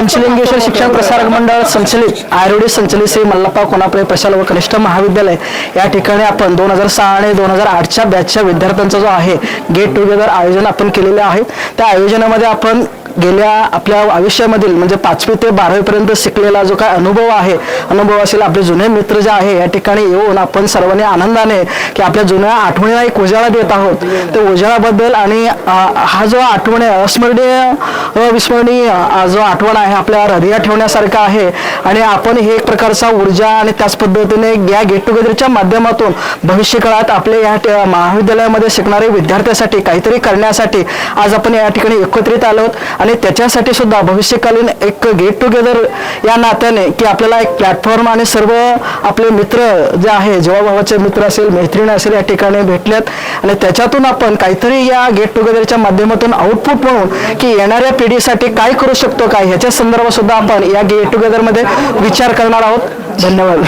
पंचलिंगेश्वर शिक्षण प्रसारक मंडळ संचलित आयुर्वेदिक संचलित श्री मल्लप्पा कोणाप्रे प्रशाल व कनिष्ठ महाविद्यालय या ठिकाणी आपण 2006 आणि 2008च्या बॅचच्या विद्यार्थ्यांचा जो आहे गेट टुगेदर आयोजन आपण केलेले आहे। त्या आयोजनामध्ये आपण गेल्या आपल्या आयुष्यामधील म्हणजे 5वी ते 12वी पर्यंत शिकलेला जो काय अनुभव असेल आपले जुने मित्र जे आहे या ठिकाणी येऊन आपण सर्वांनी आनंदाने की आपल्या जुन्या आठवणीला एक उजाळा देत आहोत। त्या उजाळाबद्दल आणि हा जो आठवण आहे अविस्मरणीय जो आठवण आहे आपल्या हृदयात ठेवण्यासारखा आहे आणि आपण हे एक प्रकारचा ऊर्जा आणि त्याच पद्धतीने या गेट टुगेदरच्या माध्यमातून भविष्य काळात आपल्या या महाविद्यालयामध्ये शिकणारे विद्यार्थ्यांसाठी काहीतरी करण्यासाठी आज आपण या ठिकाणी एकत्रित आलो आणि त्याच्यासाठी सुद्धा भविष्यकालीन एक गेट टुगेदर या नात्याने की आपल्याला एक प्लॅटफॉर्म आणि सर्व आपले मित्र जे आहे जीवाभावाचे मित्र असेल मैत्रीण असेल या ठिकाणी भेटलेत आणि त्याच्यातून आपण काहीतरी या गेट टुगेदरच्या माध्यमातून आउटपुट म्हणून की येणाऱ्या पिढीसाठी काय करू शकतो काय ह्याच्या संदर्भात सुद्धा आपण या गेट टुगेदर मध्ये विचार करणार आहोत। धन्यवाद।